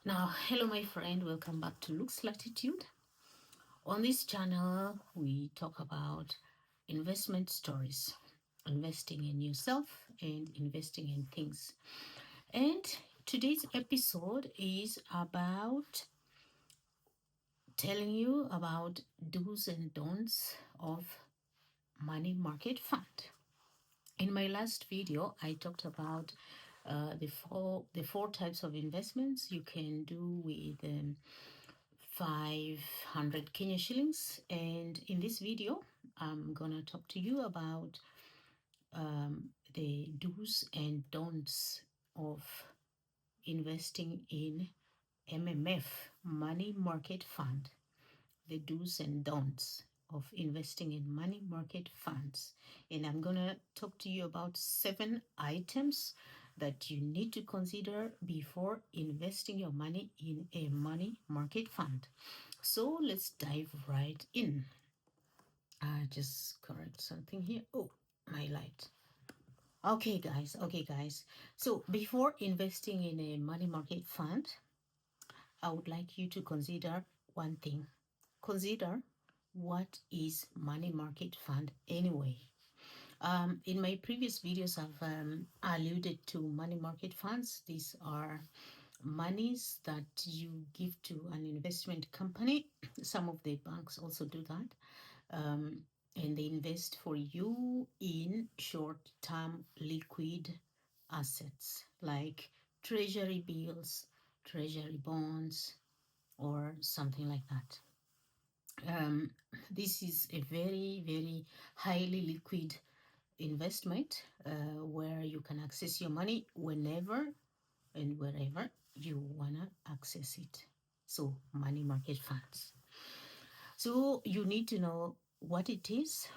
Now, hello, my friend. Welcome back to Luke's Latitude. On this channel, we talk about investment stories, investing in yourself, and investing in things. And today's episode is about telling you about do's and don'ts of money market fund. In my last video, I talked about the four types of investments you can do with 500 Kenya shillings. And in this video, I'm gonna talk to you about the do's and don'ts of investing in MMF, money market fund. The do's and don'ts of investing in money market funds. And I'm gonna talk to you about 7 items that you need to consider before investing your money in a money market fund. So let's dive right in. I just correct something here. Oh, my light. Okay, guys. So before investing in a money market fund, I would like you to consider one thing. Consider what is money market fund anyway. In my previous videos, I've alluded to money market funds. These are monies that you give to an investment company. Some of the banks also do that. Um, and they invest for you in short-term liquid assets like treasury bills, treasury bonds, or something like that. Um, this is a very, very highly liquid investment where you can access your money whenever and wherever you want to access it. So, money market funds. So, you need to know what it is,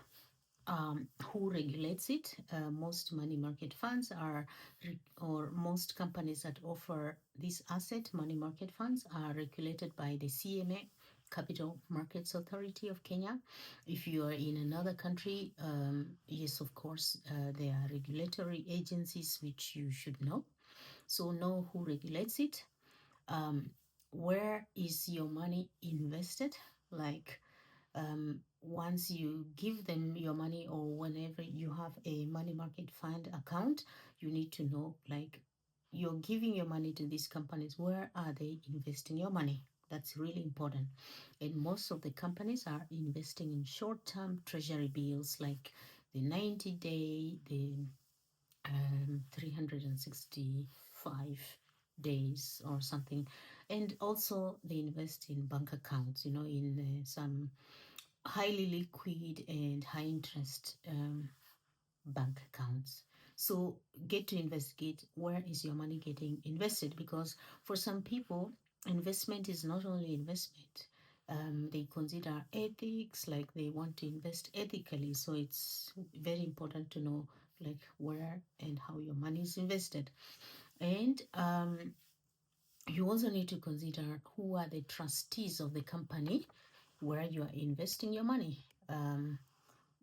who regulates it. Most money market funds or most companies that offer this asset, money market funds, are regulated by the CMA, Capital Markets Authority of Kenya. If you are in another country, yes, of course, there are regulatory agencies which you should know. So know who regulates it. Um, where is your money invested? Like once you give them your money or whenever you have a money market fund account, you need to know like you're giving your money to these companies, where are they investing your money? That's really important. And most of the companies are investing in short-term treasury bills like the 90-day, the 365 days or something. And also they invest in bank accounts, in some highly liquid and high interest bank accounts. So get to investigate where is your money getting invested, because for some people, investment is not only investment. They consider ethics, like they want to invest ethically. So it's very important to know like where and how your money is invested. And you also need to consider who are the trustees of the company where you are investing your money.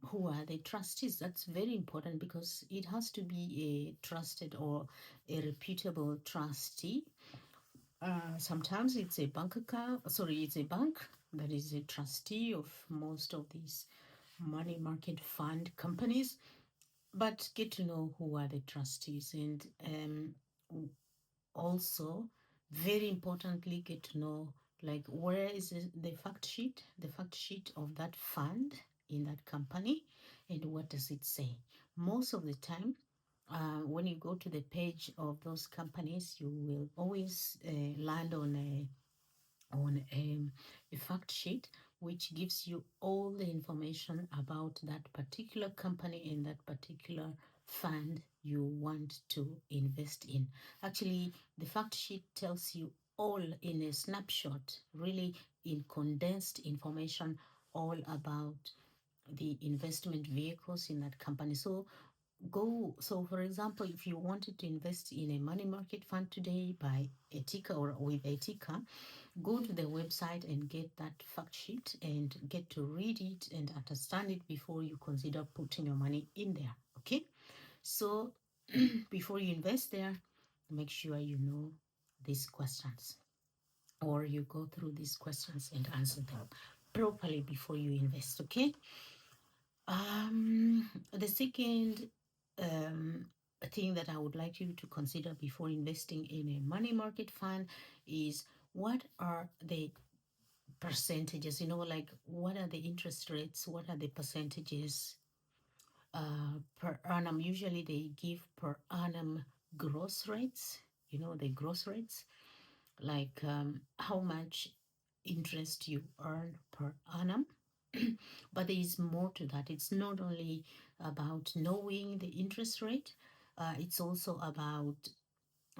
Who are the trustees? That's very important because it has to be a trusted or a reputable trustee. Sometimes it's a it's a bank that is a trustee of most of these money market fund companies. But get to know who are the trustees, and also very importantly get to know like where is the fact sheet of that fund in that company, and what does it say. Most of the time, when you go to the page of those companies, you will always land on a fact sheet which gives you all the information about that particular company and that particular fund you want to invest in. Actually, the fact sheet tells you all in a snapshot, really in condensed information, all about the investment vehicles in that company. So for example, if you wanted to invest in a money market fund today by a ticker or with a ticker, go to the website and get that fact sheet and get to read it and understand it before you consider putting your money in there. Okay, so before you invest there, make sure you know these questions. or you go through these questions and answer them properly before you invest. Okay. The second thing that I would like you to consider before investing in a money market fund is, what are the percentages? Like, what are the interest rates? What are the percentages per annum? Usually they give per annum gross rates, the gross rates, like how much interest you earn per annum. But there is more to that. It's not only about knowing the interest rate, it's also about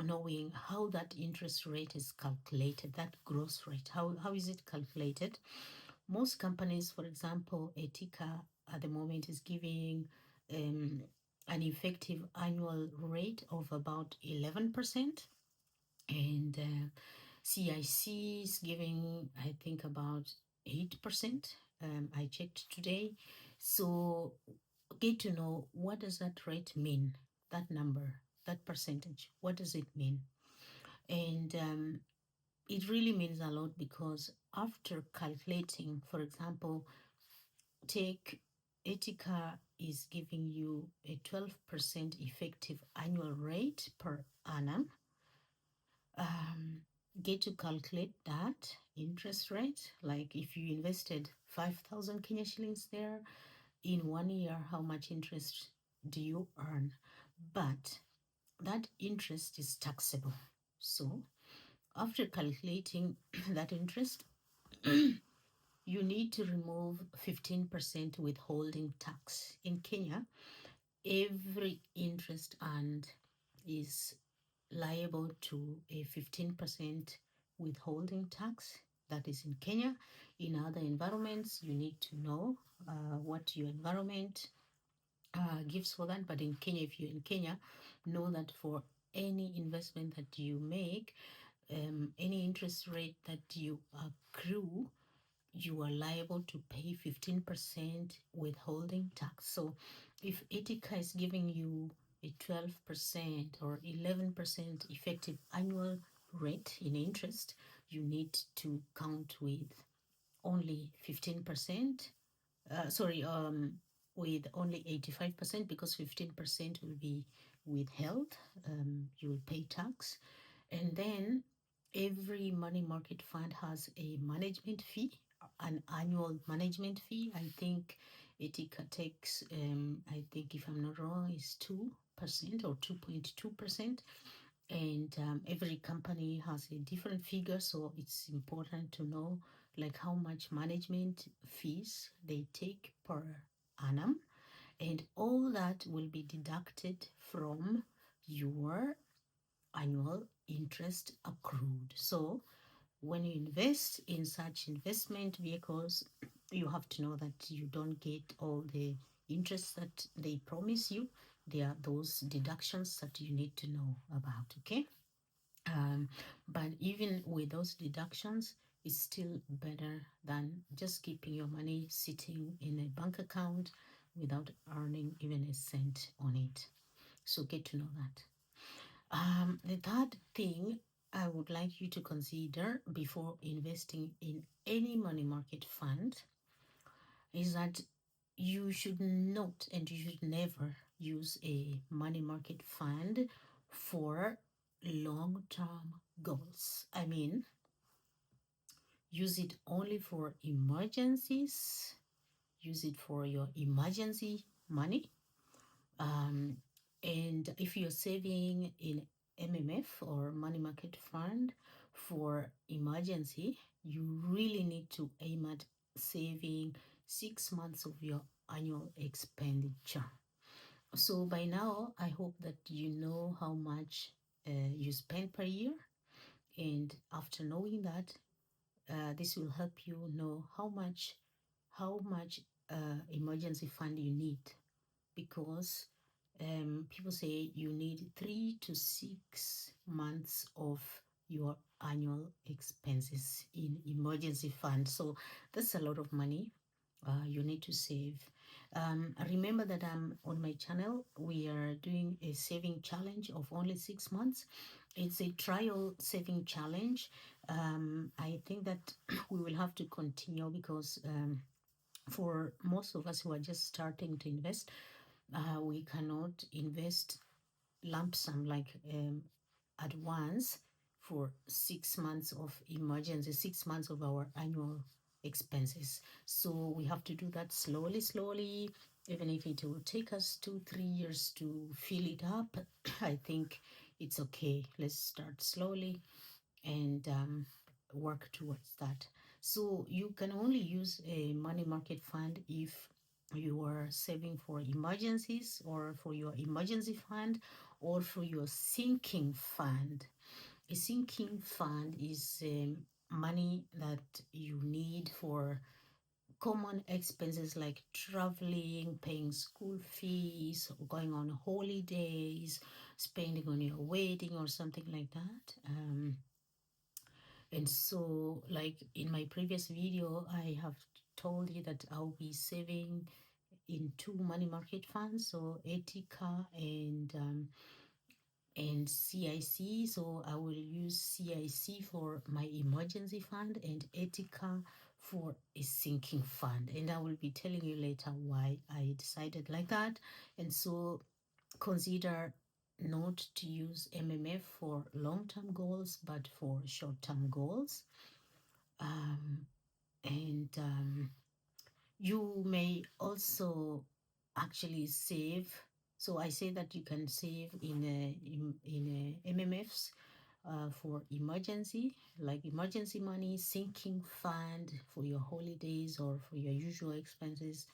knowing how that interest rate is calculated, that gross rate. How is it calculated? Most companies, for example, Etika at the moment is giving um, an effective annual rate of about 11%, and CIC is giving, I think, about 8%. I checked today. So get to know, what does that rate mean, that number, that percentage, what does it mean? And it really means a lot, because after calculating, for example, take Etika is giving you a 12% effective annual rate per annum. Get to calculate that interest rate. Like, if you invested 5,000 Kenya shillings there, in 1 year, how much interest do you earn? But that interest is taxable. So after calculating that interest, you need to remove 15% withholding tax. In Kenya, every interest earned is liable to a 15% withholding tax. That is in Kenya. In other environments, you need to know what your environment gives for that. But in Kenya, if you're in Kenya, know that for any investment that you make, any interest rate that you accrue, you are liable to pay 15% withholding tax. So if Etika is giving you a 12% or 11% effective annual rate in interest, you need to count with only 15%. With only 85%, because 15% will be withheld. You will pay tax. And then every money market fund has a management fee, an annual management fee. I think Etika takes, I think, if I'm not wrong, is 2% or 2.2%. And every company has a different figure, so it's important to know, like, how much management fees they take per annum, and all that will be deducted from your annual interest accrued. So when you invest in such investment vehicles, you have to know that you don't get all the interest that they promise you. There are those deductions that you need to know about. Okay. But even with those deductions, it's still better than just keeping your money sitting in a bank account without earning even a cent on it. So get to know that. The third thing I would like you to consider before investing in any money market fund is that you should not, and you should never use a money market fund for long-term goals. I mean, use it only for emergencies. Use it for your emergency money. And if you're saving in MMF or money market fund for emergency, you really need to aim at saving 6 months of your annual expenditure. So by now, I hope that you know how much you spend per year. And after knowing that, this will help you know how much emergency fund you need, because people say you need 3 to 6 months of your annual expenses in emergency fund. So that's a lot of money you need to save. Remember that on my channel, we are doing a saving challenge of only 6 months. It's a trial saving challenge. I think that we will have to continue because for most of us who are just starting to invest, we cannot invest lump sum like at once for 6 months of emergency, 6 months of our annual expenses. So we have to do that slowly, slowly, even if it will take us 2, 3 years to fill it up. I think it's okay. Let's start slowly and work towards that. So you can only use a money market fund if you are saving for emergencies or for your emergency fund or for your sinking fund. A sinking fund is money that you need for common expenses like traveling, paying school fees, going on holidays, spending on your wedding or something like that. And so, like in my previous video, I have told you that I'll be saving in two money market funds, so Etika and CIC. So I will use CIC for my emergency fund and Etika for a sinking fund. And I will be telling you later why I decided like that. And so consider not to use MMF for long-term goals, but for short-term goals. And you may also actually save. So I say that you can save in MMFs for emergency, like emergency money, sinking fund for your holidays or for your usual expenses.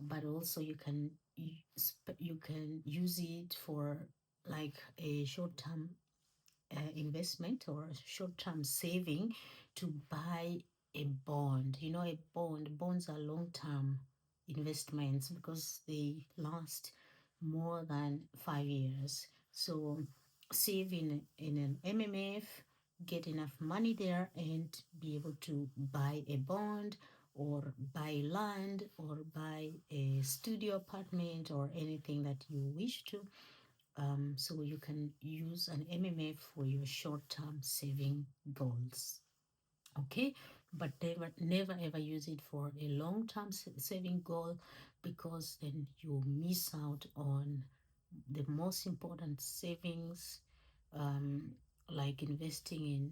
But also you can use it for like a short-term investment or short-term saving to buy a bond. You know, bonds are long-term investments because they last more than 5 years. So save in an MMF, get enough money there, and be able to buy a bond or buy land or buy a studio apartment or anything that you wish to. So you can use an MMF for your short-term saving goals. Okay, but never ever use it for a long-term saving goal, because then you miss out on the most important savings, um, like investing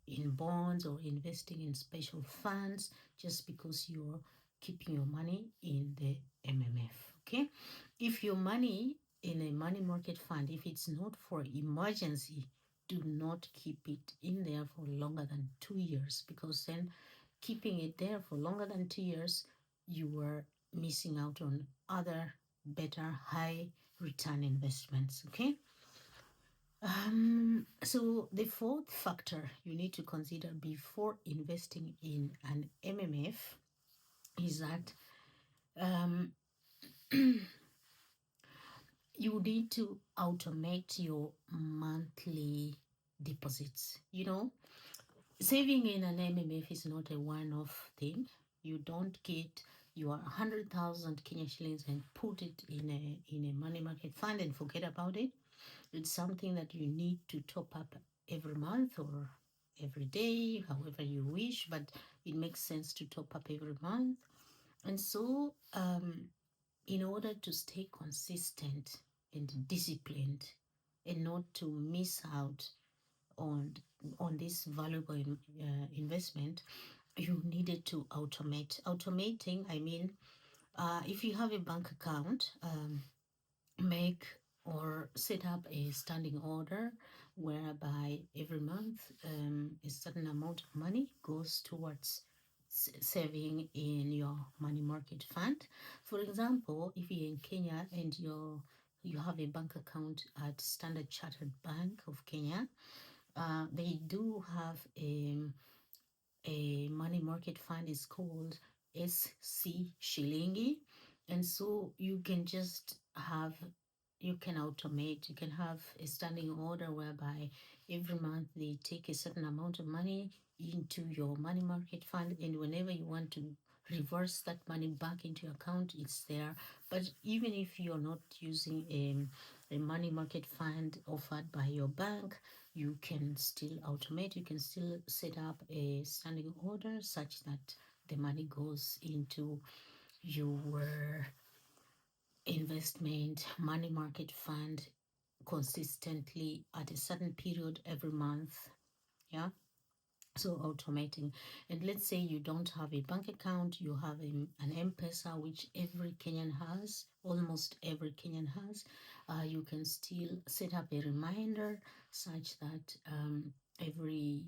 in bonds or investing in special funds, just because you're keeping your money in the MMF. Okay, if your money in a money market fund, if it's not for emergency, do not keep it in there for longer than 2 years, because then keeping it there for longer than 2 years, you were missing out on other better high return investments. Okay. So the fourth factor you need to consider before investing in an MMF is that you need to automate your monthly deposits. You know, saving in an MMF is not a one-off thing. You don't get your 100,000 Kenya shillings and put it in a money market fund and forget about it. It's something that you need to top up every month or every day, however you wish, but it makes sense to top up every month. And so, in order to stay consistent and disciplined and not to miss out on this valuable investment, you needed to automate. Automating, I mean, if you have a bank account, make or set up a standing order whereby every month a certain amount of money goes towards saving in your money market fund. For example, if you're in Kenya and you have a bank account at Standard Chartered Bank of Kenya, they do have a money market fund is called SC Shilingi. And so you can just have, you can automate, you can have a standing order whereby every month they take a certain amount of money into your money market fund, and whenever you want to reverse that money back into your account, it's there. But even if you're not using a money market fund offered by your bank, you can still automate, you can still set up a standing order such that the money goes into your investment money market fund consistently at a certain period every month. Yeah, so automating. And let's say you don't have a bank account, you have an MPesa, which every Kenyan has, almost every Kenyan has. You can still set up a reminder such that every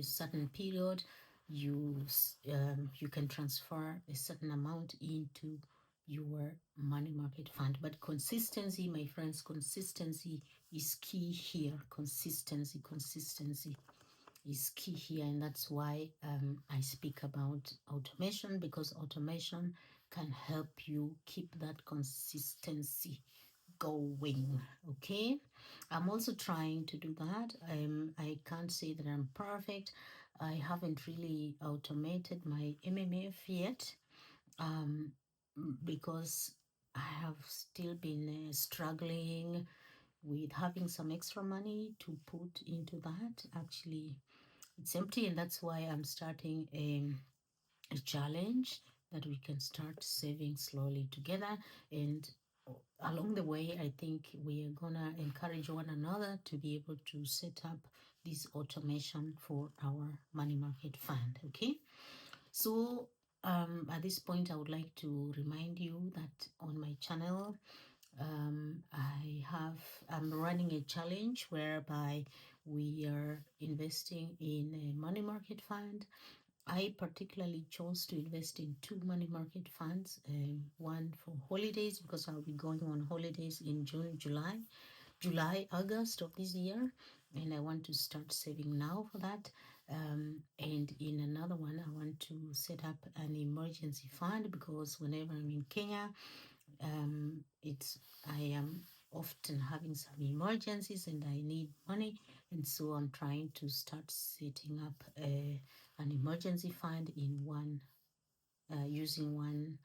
certain period you can transfer a certain amount into your money market fund. But consistency, my friends, consistency is key here. Consistency is key here, and that's why I speak about automation, because automation can help you keep that consistency going. Okay, I'm also trying to do that. I can't say that I'm perfect. I haven't really automated my MMF yet, um, because I have still been struggling with having some extra money to put into that. Actually, it's empty, and that's why I'm starting a challenge that we can start saving slowly together. And along the way, I think we are gonna encourage one another to be able to set up this automation for our money market fund. Okay, so at this point, I would like to remind you that on my channel, I'm running a challenge whereby we are investing in a money market fund. I particularly chose to invest in two money market funds, one for holidays, because I'll be going on holidays in June, August of this year, and I want to start saving now for that. And in another one, I want to set up an emergency fund, because whenever I'm in Kenya, it's I am often having some emergencies and I need money, and so I'm trying to start setting up an emergency fund in one using one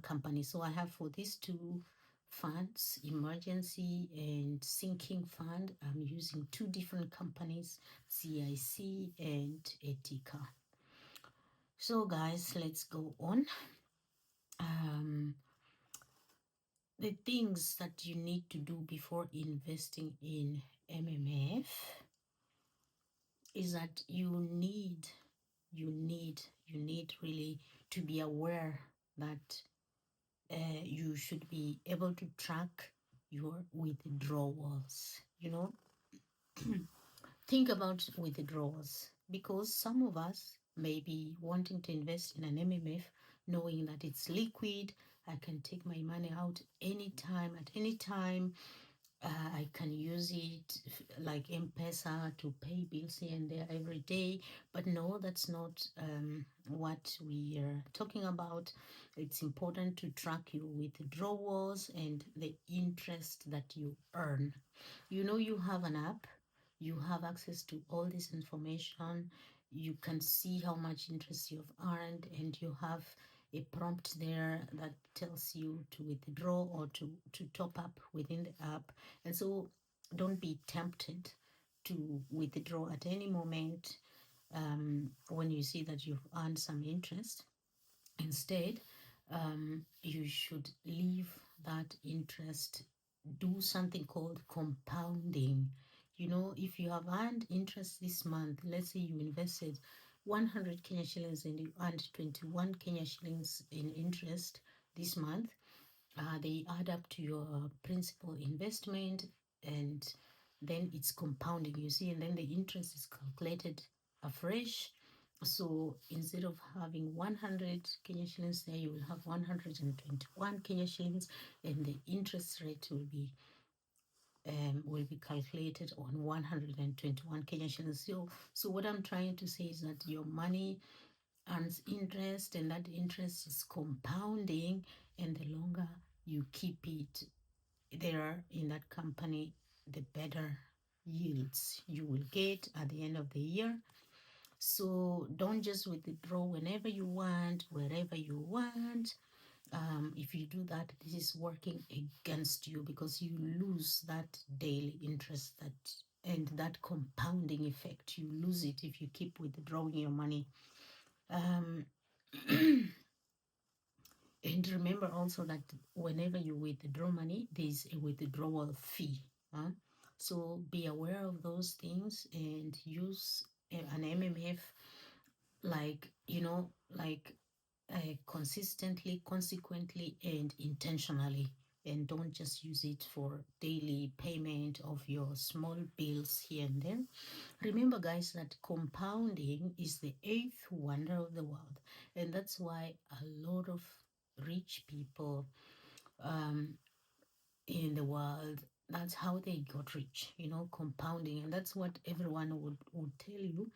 company. So I have, for these two funds, emergency and sinking fund, I'm using two different companies, CIC and Etika. So guys, let's go on. The things that you need to do before investing in MMF is that you need really to be aware that you should be able to track your withdrawals. Think about withdrawals, because some of us may be wanting to invest in an MMF knowing that it's liquid. I can take my money out anytime, at any time. I can use it like MPesa to pay bills here and there every day. But no, that's not what we are talking about. It's important to track your withdrawals and the interest that you earn. You have an app, you have access to all this information. You can see how much interest you've earned, and you have a prompt there that tells you to withdraw or to top up within the app. And so don't be tempted to withdraw at any moment when you see that you've earned some interest. Instead, you should leave that interest, do something called compounding. If you have earned interest this month, let's say you invested 100 Kenya shillings and you earned 21 Kenya shillings in interest this month, they add up to your principal investment, and then it's compounding, you see, and then the interest is calculated afresh. So instead of having 100 Kenya shillings there, you will have 121 Kenya shillings, and the interest rate will be calculated on 121 Kenya shillings. So what I'm trying to say is that your money earns interest, and that interest is compounding, and the longer you keep it there in that company, the better yields you will get at the end of the year. So don't just withdraw whenever you want, wherever you want. If you do that, this is working against you, because you lose that daily interest that and that compounding effect, you lose it if you keep withdrawing your money. Um, and remember also that whenever you withdraw money, there's a withdrawal fee. Huh? So be aware of those things and use an MMF, like, like consistently, consequently, and intentionally. And don't just use it for daily payment of your small bills here and there. Remember, guys, that compounding is the eighth wonder of the world. And that's why a lot of rich people um, in the world, that's how they got rich, compounding. And that's what everyone would tell you,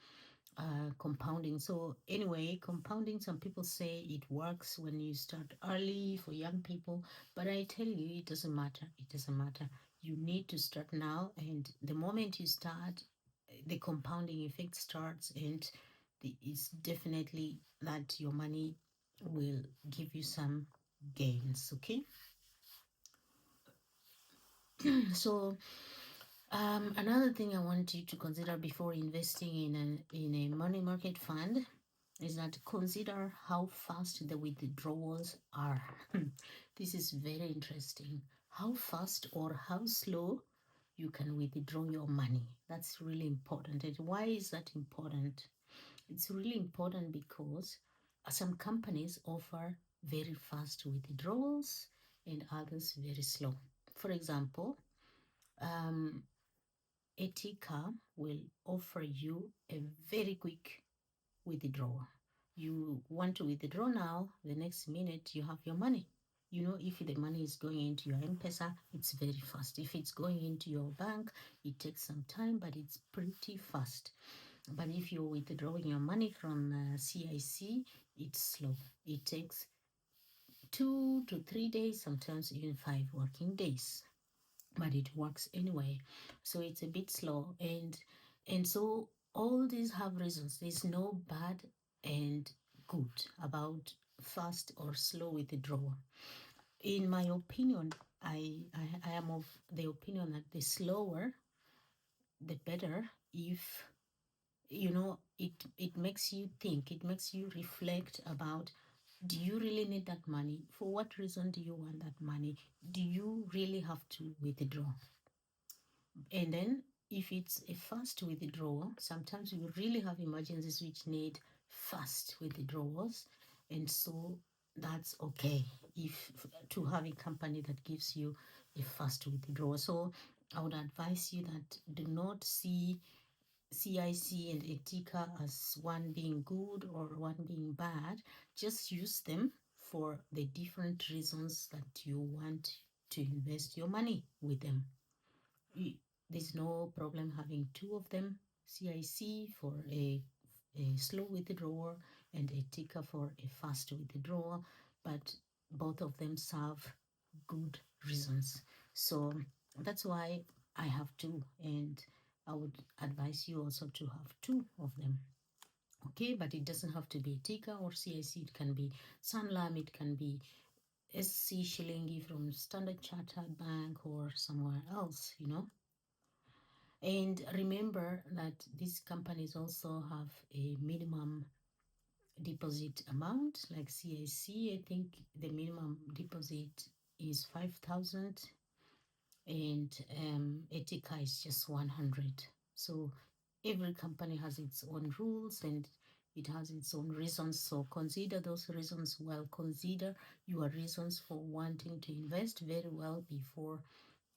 compounding. So anyway, compounding, some people say it works when you start early for young people, but I tell you, it doesn't matter. It doesn't matter. You need to start now, and the moment you start, the compounding effect starts, and it's definitely that your money will give you some gains. Okay. So another thing I want you to consider before investing in a money market fund is that consider how fast the withdrawals are. This is very interesting. How fast or how slow you can withdraw your money. That's really important. And why is that important? It's really important because some companies offer very fast withdrawals and others very slow. For example, um, Etika will offer you a very quick withdrawal. You want to withdraw now, the next minute you have your money. If the money is going into your MPesa, it's very fast. If it's going into your bank, it takes some time, but it's pretty fast. But if you're withdrawing your money from CIC, it's slow. It takes 2 to 3 days, sometimes even 5 working days, but it works anyway. So it's a bit slow, and so all these have reasons. There's no bad and good about fast or slow withdrawal. In my opinion, I am of the opinion that the slower the better. If it makes you think, it makes you reflect about, do you really need that money? For what reason do you want that money? Do you really have to withdraw? And then if it's a fast withdrawal, sometimes you really have emergencies which need fast withdrawals. And so that's okay if to have a company that gives you a fast withdrawal. So I would advise you that do not see CIC and Etika as one being good or one being bad. Just use them for the different reasons that you want to invest your money with them. There's no problem having two of them, CIC for a slow withdrawal and Etika for a fast withdrawal, but both of them serve good reasons. So that's why I have two, and I would advise you also to have two of them. Okay, but it doesn't have to be Etika or CIC. It can be Sanlam, it can be SC Shilingi from Standard Chartered Bank or somewhere else. And remember that these companies also have a minimum deposit amount, like CIC. I think the minimum deposit is 5,000, and Etika is just 100. So every company has its own rules and it has its own reasons. So consider those reasons well. Consider your reasons for wanting to invest very well before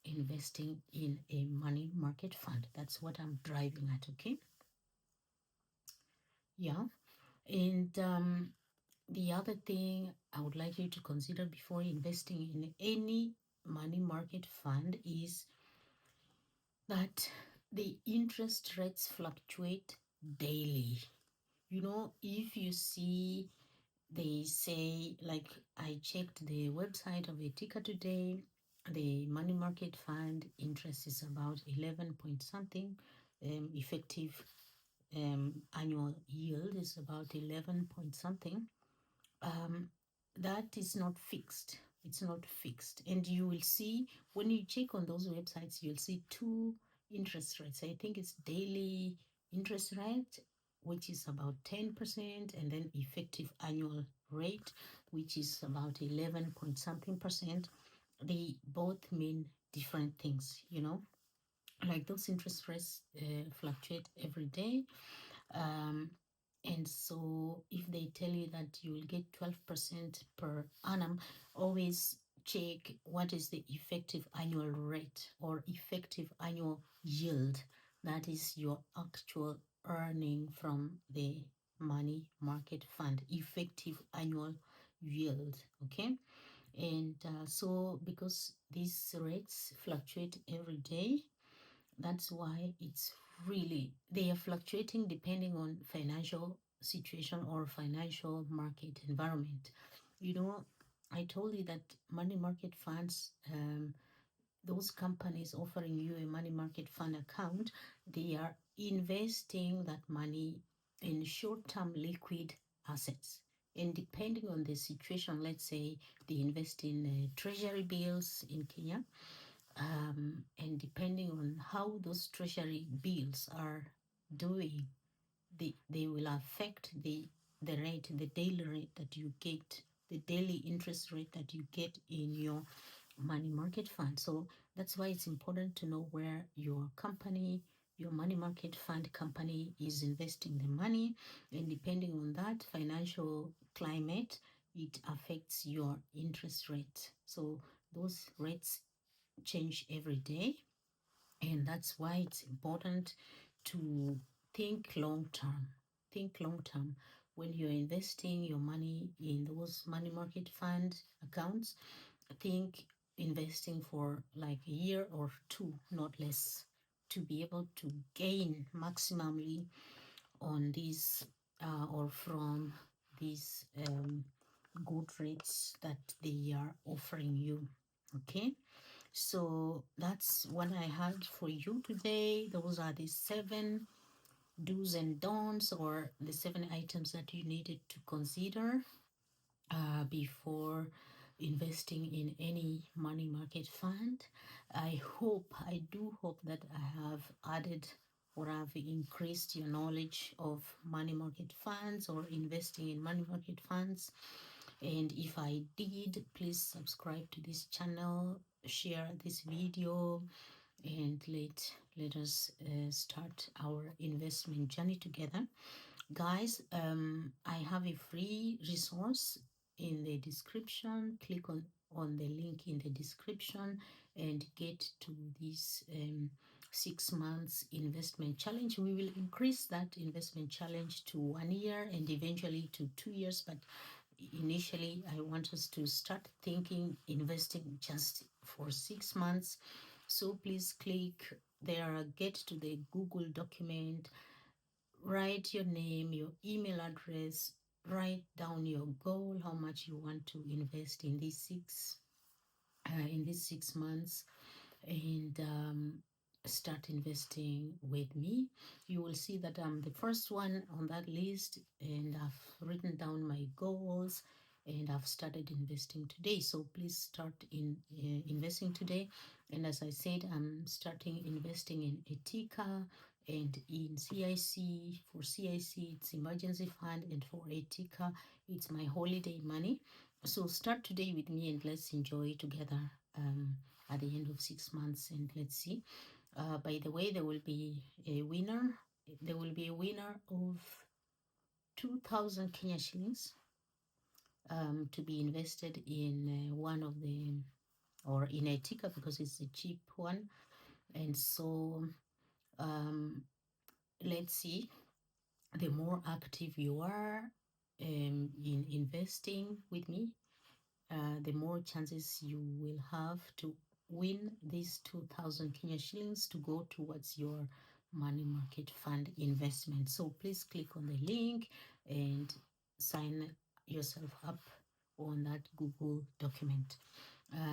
investing in a money market fund. That's what I'm driving at. Okay. Yeah. And the other thing I would like you to consider before investing in any money market fund is that the interest rates fluctuate daily. If you see, they say, like, I checked the website of Etika today, the money market fund interest is about 11 point something. Effective annual yield is about 11 point something. That is not fixed. It's not fixed. And you will see, when you check on those websites, you'll see two interest rates. I think it's daily interest rate, which is about 10%, and then effective annual rate, which is about 11 point something percent. They both mean different things, like those interest rates fluctuate every day. Um, and so if they tell you that you will get 12% per annum, always check what is the effective annual rate or effective annual yield. That is your actual earning from the money market fund, effective annual yield. Okay. And so because these rates fluctuate every day, that's why it's really, they are fluctuating depending on financial situation or financial market environment. You know, I told you that money market funds, those companies offering you a money market fund account, they are investing that money in short-term liquid assets. And depending on the situation, let's say they invest in treasury bills in Kenya, and depending on how those treasury bills are doing, they will affect the rate, the daily rate that you get, the daily interest rate that you get in your money market fund. So that's why it's important to know where your company, your money market fund company is investing the money, and depending on that financial climate, it affects your interest rate. So those rates change every day, and that's why it's important to think long term. Think long term when you're investing your money in those money market fund accounts. Think investing for like a year or two, not less, to be able to gain maximally on these or from these good rates that they are offering you. Okay. So that's what I had for you today. Those are the 7 do's and don'ts, or the 7 items that you needed to consider before investing in any money market fund. I do hope that I have added or have increased your knowledge of money market funds or investing in money market funds. And if I did, please subscribe to this channel, share this video, and let us start our investment journey together. Guys, I have a free resource in the description. Click on the link in the description and get to this 6 months investment challenge. We will increase that investment challenge to 1 year and eventually to 2 years, but initially I want us to start thinking investing just for 6 months. So please click there, get to the Google document, write your name, your email address, write down your goal, how much you want to invest in these 6 months, and start investing with me. You will see that I'm the first one on that list, and I've written down my goals, and I've started investing today. So please start investing today. And as I said, I'm starting investing in Etika and in CIC. For CIC, it's emergency fund, and for Etika, it's my holiday money. So start today with me, and let's enjoy together at the end of 6 months, and let's see. By the way, there will be a winner. There will be a winner of 2,000 Kenya shillings to be invested in one of the, or in a ticker, because it's a cheap one. And so let's see, the more active you are in investing with me, the more chances you will have to win these 2,000 Kenya shillings to go towards your money market fund investment. So please click on the link and sign yourself up on that Google document.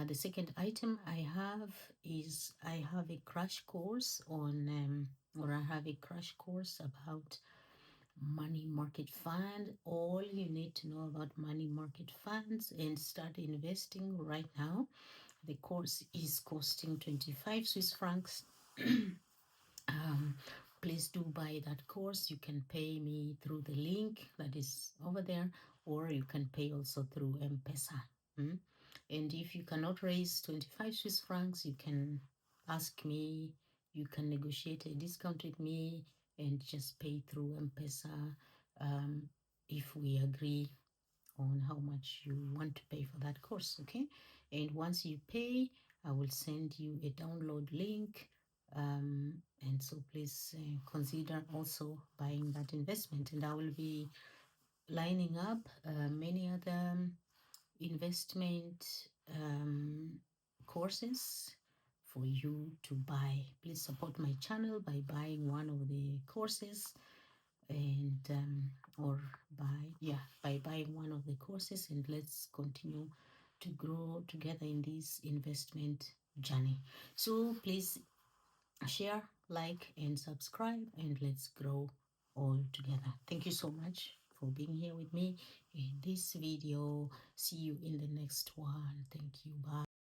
The second item I have is I have a crash course on, or I have a crash course about money market fund. All you need to know about money market funds and start investing right now. The course is costing 25 Swiss francs. um, please do buy that course. You can pay me through the link that is over there, or you can pay also through MPesa. Mm? And if you cannot raise 25 Swiss francs, you can ask me, you can negotiate a discount with me and just pay through MPesa, if we agree on how much you want to pay for that course. Okay, and once you pay, I will send you a download link, and so please consider also buying that investment. And I will be lining up many other investment courses for you to buy. Please support my channel by buying one of the courses, and or by buying one of the courses, and let's continue to grow together in this investment journey. So please share, like, and subscribe, and let's grow all together. Thank you so much for being here with me in this video. See you in the next one. Thank you. Bye.